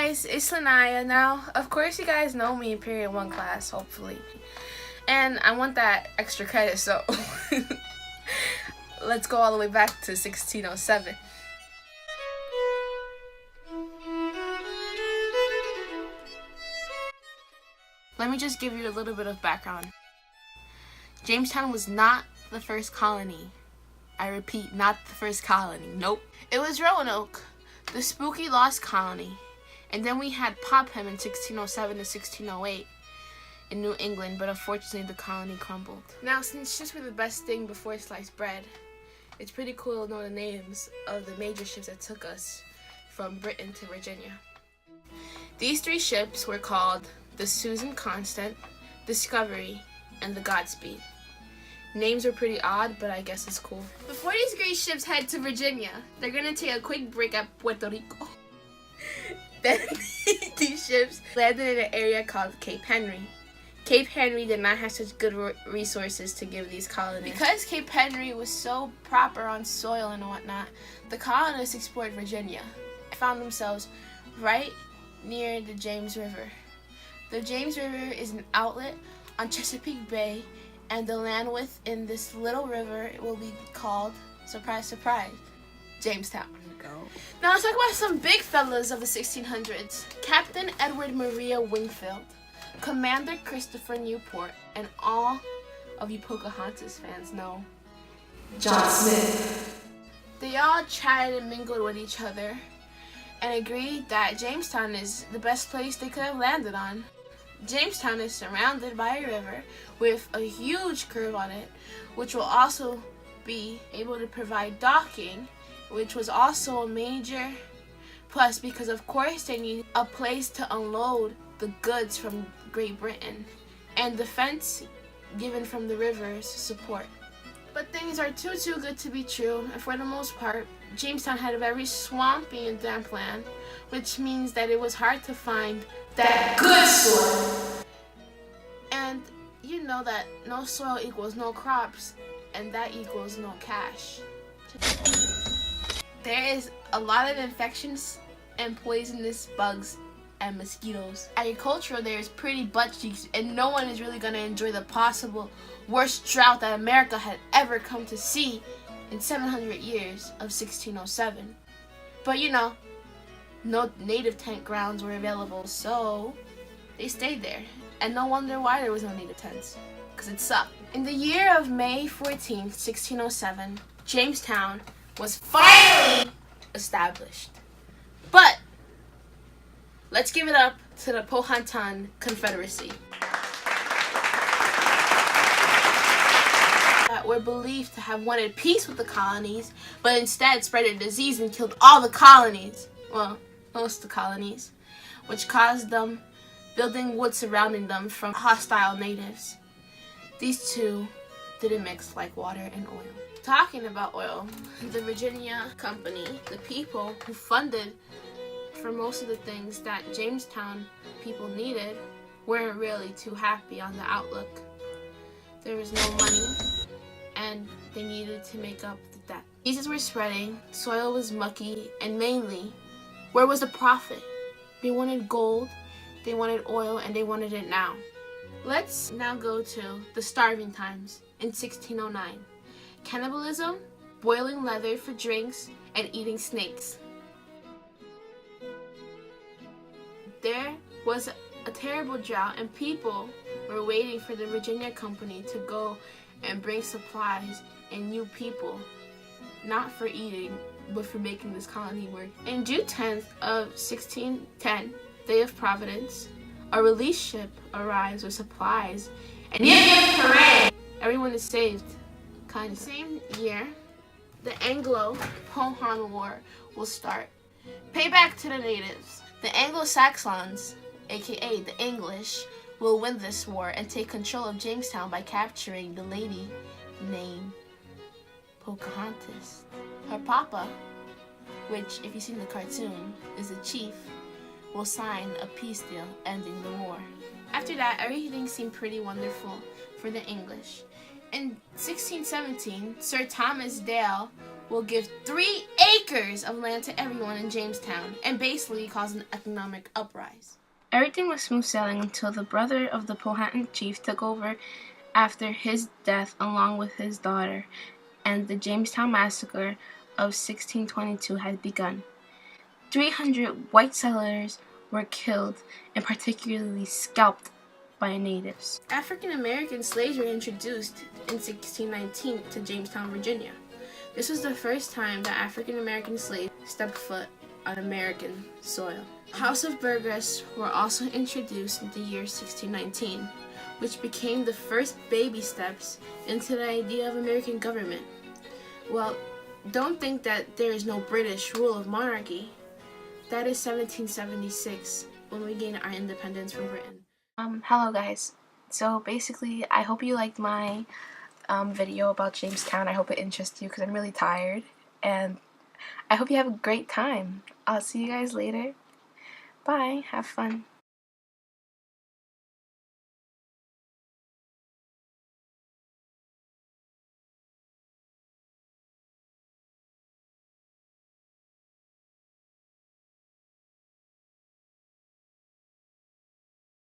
guys, it's Lanaya. Now, of course, you guys know me in Period 1 class, hopefully. And I want that extra credit, so let's go all the way back to 1607. Let me just give you a little bit of background. Jamestown was not the first colony. I repeat, not the first colony. Nope. It was Roanoke, the spooky lost colony. And then we had Popham in 1607 to 1608 in New England, but unfortunately the colony crumbled. Now, since ships were the best thing before sliced bread, it's pretty cool to know the names of the major ships that took us from Britain to Virginia. These 3 ships were called the Susan Constant, Discovery, and the Godspeed. Names are pretty odd, but I guess it's cool. Before these great ships head to Virginia, they're gonna take a quick break at Puerto Rico. Then these ships landed in an area called Cape Henry. Cape Henry did not have such good resources to give these colonists. Because Cape Henry was so proper on soil and whatnot, the colonists explored Virginia and found themselves right near the James River. The James River is an outlet on Chesapeake Bay, and the land within this little river will be called, surprise, surprise, Jamestown. Now let's talk about some big fellas of the 1600s. Captain Edward Maria Wingfield, Commander Christopher Newport, and all of you Pocahontas fans know John Smith. They all chatted and mingled with each other and agreed that Jamestown is the best place they could have landed on. Jamestown is surrounded by a river with a huge curve on it, which will also be able to provide docking, which was also a major plus because of course they need a place to unload the goods from Great Britain and defense given from the river's support. But things are too good to be true, and for the most part, Jamestown had a very swampy and damp land, which means that it was hard to find that good soil. And you know that no soil equals no crops, and that equals no cash. There is a lot of infections and poisonous bugs and mosquitoes. Agriculture there is pretty butt cheeks, and no one is really going to enjoy the possible worst drought that America had ever come to see in 700 years of 1607. But you know, no native tent grounds were available, so they stayed there. And no wonder why there was no native tents, because it sucked. In the year of May 14th, 1607, Jamestown was finally established. But let's give it up to the Powhatan Confederacy, that were believed to have wanted peace with the colonies, but instead spread a disease and killed all the colonies. Well, most of the colonies, which caused them building wood surrounding them from hostile natives. These two didn't mix like water and oil. Talking about oil, the Virginia Company, the people who funded for most of the things that Jamestown people needed, weren't really too happy on the outlook. There was no money, and they needed to make up the debt. Diseases were spreading, soil was mucky, and mainly, where was the profit? They wanted gold, they wanted oil, and they wanted it now. Let's now go to the starving times in 1609. Cannibalism, boiling leather for drinks, and eating snakes. There was a terrible drought, and people were waiting for the Virginia Company to go and bring supplies and new people, not for eating, but for making this colony work. In June 10th of 1610, Day of Providence, a relief ship arrives with supplies, and hooray! Everyone is saved. Kind of. The same year, the Anglo-Powhatan War will start. Payback to the natives. The Anglo-Saxons, aka the English, will win this war and take control of Jamestown by capturing the lady named Pocahontas. Her papa, which if you've seen the cartoon is a chief, will sign a peace deal ending the war. After that, everything seemed pretty wonderful for the English. In 1617, Sir Thomas Dale will give 3 acres of land to everyone in Jamestown and basically cause an economic uprise. Everything was smooth sailing until the brother of the Powhatan chief took over after his death along with his daughter, and the Jamestown Massacre of 1622 had begun. 300 white settlers were killed and particularly scalped by natives. African American slaves were introduced in 1619 to Jamestown, Virginia. This was the first time that African American slaves stepped foot on American soil. House of Burgess were also introduced in the year 1619, which became the first baby steps into the idea of American government. Well, don't think that there is no British rule of monarchy. That is 1776, when we gained our independence from Britain. Hello guys. So basically, I hope you liked my video about Jamestown. I hope it interests you because I'm really tired. And I hope you have a great time. I'll see you guys later. Bye. Have fun.